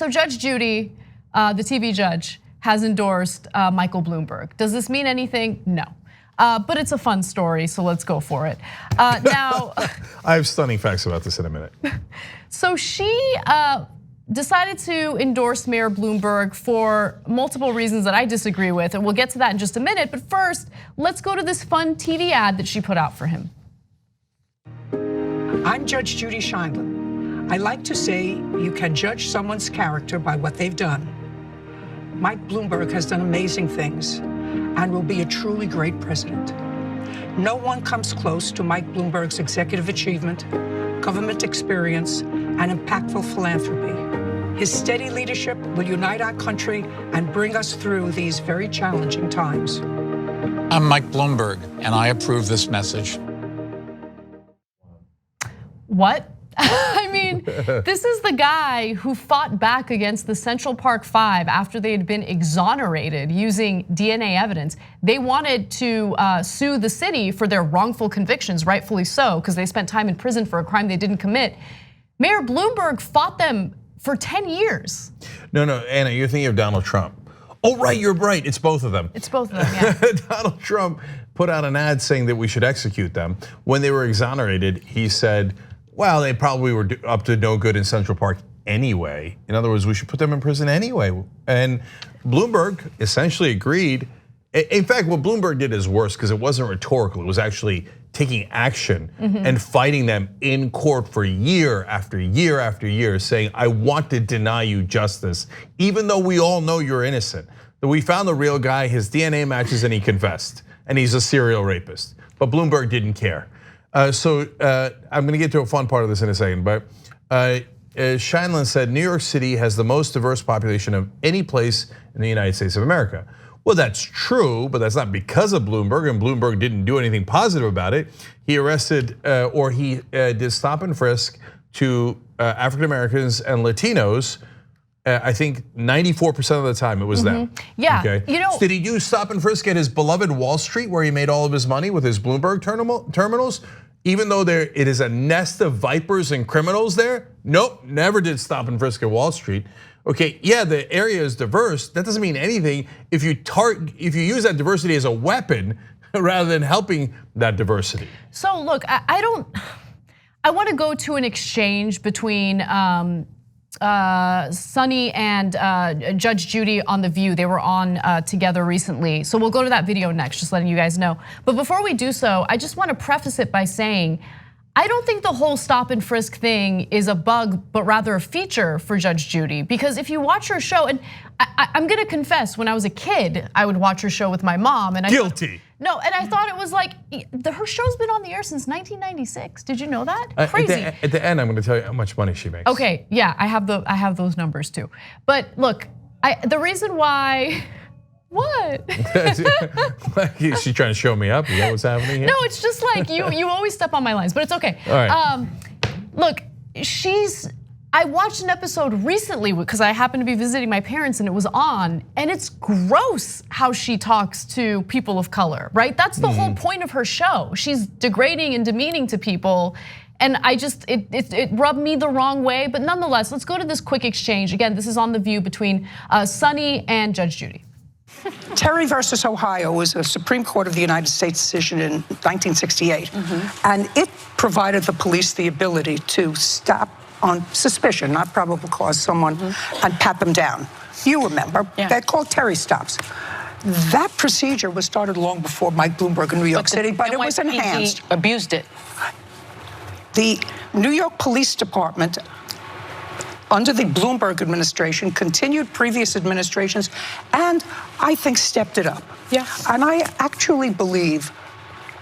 So Judge Judy, the TV judge, has endorsed Michael Bloomberg. Does this mean anything? No. But it's a fun story, so let's go for it. Now, I have stunning facts about this in a minute. So she decided to endorse Mayor Bloomberg for multiple reasons that I disagree with, and we'll get to that in just a minute. But first, let's go to this fun TV ad that she put out for him. I'm Judge Judy Scheindlin. I like to say you can judge someone's character by what they've done. Mike Bloomberg has done amazing things and will be a truly great president. No one comes close to Mike Bloomberg's executive achievement, government experience, and impactful philanthropy. His steady leadership will unite our country and bring us through these very challenging times. I'm Mike Bloomberg, and I approve this message. What? I mean, this is the guy who fought back against the Central Park Five after they had been exonerated using DNA evidence. They wanted to sue the city for their wrongful convictions, rightfully so, because they spent time in prison for a crime they didn't commit. Mayor Bloomberg fought them for 10 years. No, Anna, you're thinking of Donald Trump. Oh, right, you're right, it's both of them. It's both of them, yeah. Donald Trump put out an ad saying that we should execute them. When they were exonerated, he said, well, they probably were up to no good in Central Park anyway. In other words, we should put them in prison anyway. And Bloomberg essentially agreed. In fact, what Bloomberg did is worse because it wasn't rhetorical. It was actually taking action and fighting them in court for year after year after year, saying, I want to deny you justice, even though we all know you're innocent. That we found the real guy, his DNA matches, and he confessed. And he's a serial rapist. But Bloomberg didn't care. So I'm gonna get to a fun part of this in a second, but Scheindlin said New York City has the most diverse population of any place in the United States of America. Well, that's true, but that's not because of Bloomberg, and Bloomberg didn't do anything positive about it. He arrested he did stop and frisk to African Americans and Latinos. I think 94% of the time it was them. Yeah, okay? You know, did he do stop and frisk at his beloved Wall Street where he made all of his money with his Bloomberg terminals? Even though it is a nest of vipers and criminals there? Nope, never did stop and frisk at Wall Street. Okay, yeah, the area is diverse. That doesn't mean anything if you use that diversity as a weapon rather than helping that diversity. So look, I want to go to an exchange between Sunny and Judge Judy on The View. They were on together recently. So we'll go to that video next, just letting you guys know. But before we do so, I just want to preface it by saying, I don't think the whole stop and frisk thing is a bug, but rather a feature for Judge Judy. Because if you watch her show, and I'm gonna confess, when I was a kid, I would watch her show with my mom, and Guilty. I thought it was like, her show's been on the air since 1996. Did you know that? Crazy. At the end, I'm gonna tell you how much money she makes. Okay, yeah, I have those numbers too. But look, the reason why. What? Is she trying to show me up? Is that what's happening here? No, it's just like you always step on my lines, but it's okay. All right. Look, I watched an episode recently because I happened to be visiting my parents and it was on, and it's gross how she talks to people of color, right? That's the whole point of her show. She's degrading and demeaning to people. And it rubbed me the wrong way, but nonetheless, let's go to this quick exchange. Again, this is on The View between Sunny and Judge Judy. Terry versus Ohio was a Supreme Court of the United States decision in 1968. And it provided the police the ability to stop on suspicion, not probable cause, someone and pat them down. You remember, they're called Terry stops. That procedure was started long before Mike Bloomberg in New York City, but it was enhanced. He abused it. The New York Police Department, under the Bloomberg administration, continued previous administrations, and I think stepped it up. Yeah. And I actually believe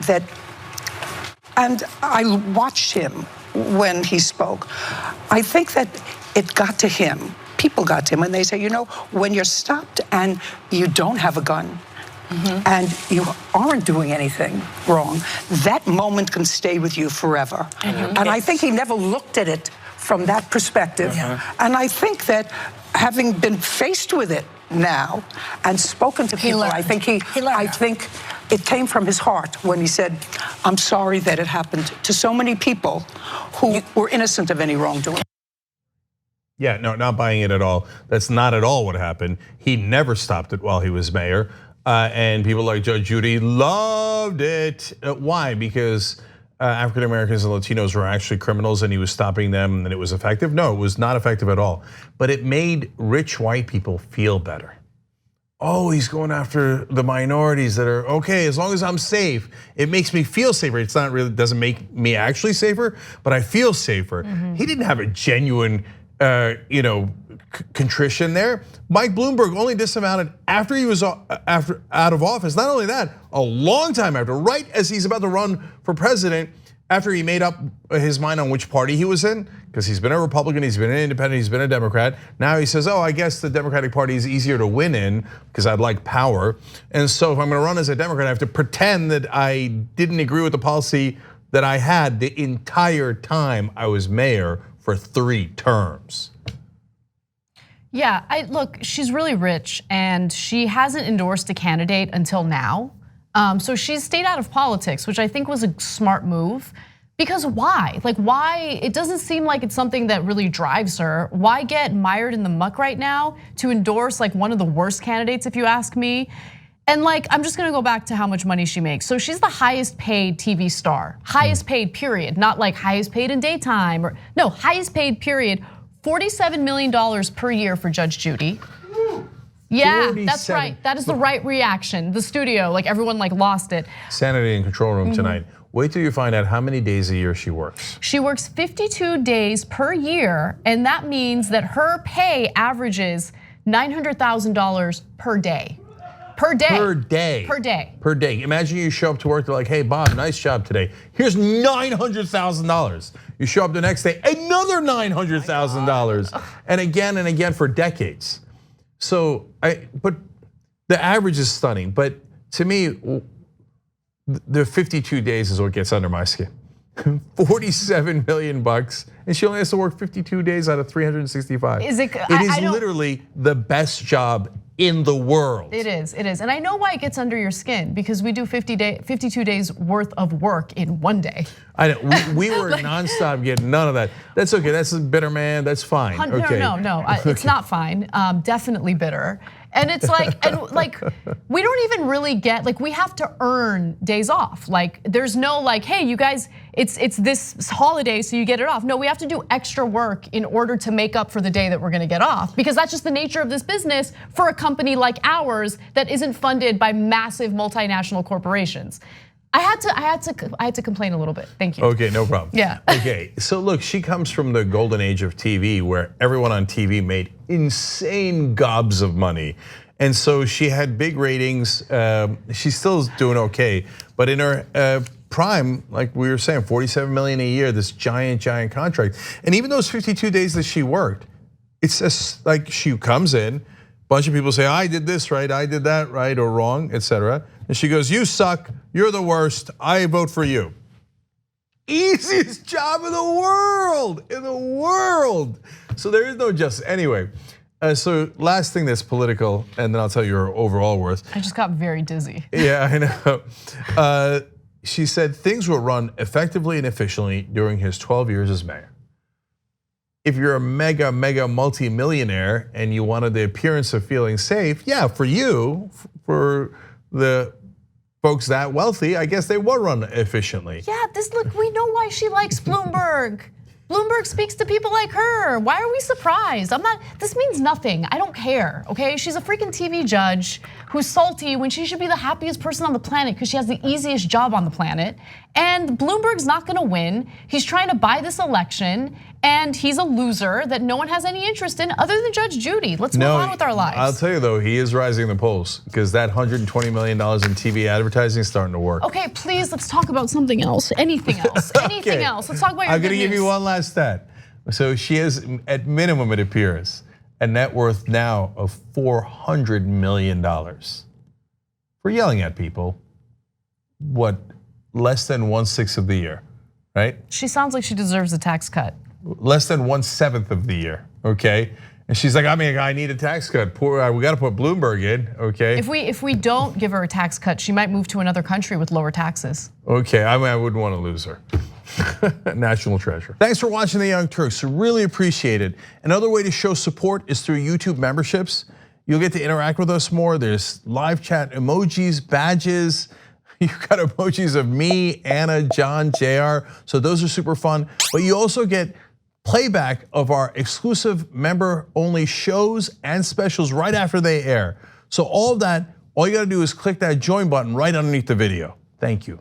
that, and I watched him when he spoke, I think that it got to him, people got to him, and they say, you know, when you're stopped and you don't have a gun, and you aren't doing anything wrong, that moment can stay with you forever. And I think he never looked at it from that perspective. And I think that having been faced with it now and spoken to people, I think it came from his heart when he said, I'm sorry that it happened to so many people who were innocent of any wrongdoing. Yeah, no, not buying it at all. That's not at all what happened. He never stopped it while he was mayor. And people like Judge Judy loved it. Why? Because African Americans and Latinos were actually criminals and he was stopping them and it was effective? No, it was not effective at all. But it made rich white people feel better. Oh, he's going after the minorities that are okay, as long as I'm safe, it makes me feel safer. It's not really, doesn't make me actually safer, but I feel safer. He didn't have a genuine contrition there. Mike Bloomberg only disavowed after he was out of office. Not only that, a long time after, right as he's about to run for president, after he made up his mind on which party he was in, because he's been a Republican, he's been an independent, he's been a Democrat. Now he says, I guess the Democratic Party is easier to win in because I'd like power. And so if I'm gonna run as a Democrat, I have to pretend that I didn't agree with the policy that I had the entire time I was mayor for 3 terms. Yeah, look, she's really rich and she hasn't endorsed a candidate until now. So she's stayed out of politics, which I think was a smart move. Because why? Like why? It doesn't seem like it's something that really drives her. Why get mired in the muck right now to endorse like one of the worst candidates, if you ask me? And like, I'm just gonna go back to how much money she makes. So she's the highest paid TV star, highest paid period, not like highest paid in daytime or no, highest paid period, $47 million per year for Judge Judy. Yeah, that's right. That is the right reaction. The studio, like everyone like lost it. Sanity in control room tonight. Wait till you find out how many days a year she works. She works 52 days per year, and that means that her pay averages $900,000 per day. Per day. Per day. Per day. Per day. Imagine you show up to work, they're like, hey, Bob, nice job today. Here's $900,000. You show up the next day, another $900,000. And again for decades. So, but the average is stunning. But to me, the 52 days is what gets under my skin. 47 million bucks, and she only has to work 52 days out of 365. It is literally the best job in the world. It is, and I know why it gets under your skin because we do 52 days worth of work in one day. I know, we were nonstop getting none of that. That's okay, that's a bitter man, that's fine. Okay. No, it's not fine, definitely bitter. And it's like, we don't even really get, like we have to earn days off. Like there's no like, hey, you guys, it's this holiday, so you get it off. No, we have to do extra work in order to make up for the day that we're gonna get off, because that's just the nature of this business for a company like ours that isn't funded by massive multinational corporations. I had to complain a little bit. Thank you. Okay, no problem. Yeah. Okay, so look, she comes from the golden age of TV where everyone on TV made insane gobs of money. And so she had big ratings. She's still doing okay, but in her prime, like we were saying, 47 million a year, this giant contract. And even those 52 days that she worked, it's just like she comes in, a bunch of people say, I did this right, I did that right or wrong, etc. And she goes, you suck, you're the worst, I vote for you. Easiest job in the world, So there is no justice. Anyway, so last thing that's political, and then I'll tell you her overall worth. I just got very dizzy. Yeah, I know. She said things were run effectively and efficiently during his 12 years as mayor. If you're a mega multi-millionaire and you wanted the appearance of feeling safe, yeah, for you, for the folks that wealthy, I guess they were run efficiently. Yeah, look, we know why she likes Bloomberg. Bloomberg speaks to people like her. Why are we surprised? This means nothing. I don't care, okay? She's a freaking TV judge who's salty when she should be the happiest person on the planet because she has the easiest job on the planet. And Bloomberg's not gonna win. He's trying to buy this election, and he's a loser that no one has any interest in other than Judge Judy. Let's move on with our lives. I'll tell you though, he is rising the polls because that $120 million in TV advertising is starting to work. Okay, please, let's talk about something else. Anything else, anything else. Let's talk about your I'm gonna give you one last stat. So she has, at minimum it appears, a net worth now of $400 million for yelling at people, what, less than 1/6 of the year, right? She sounds like she deserves a tax cut. Less than 1/7 of the year, okay? And she's like, I need a tax cut. We got to put Bloomberg in, okay? If we don't give her a tax cut, she might move to another country with lower taxes. Okay, I wouldn't want to lose her. National treasure. Thanks for watching the Young Turks. Really appreciate it. Another way to show support is through YouTube memberships. You'll get to interact with us more. There's live chat emojis, badges. You've got emojis of me, Anna, John, JR. So those are super fun. But you also get playback of our exclusive member-only shows and specials right after they air. So all of that, all you gotta do is click that join button right underneath the video. Thank you.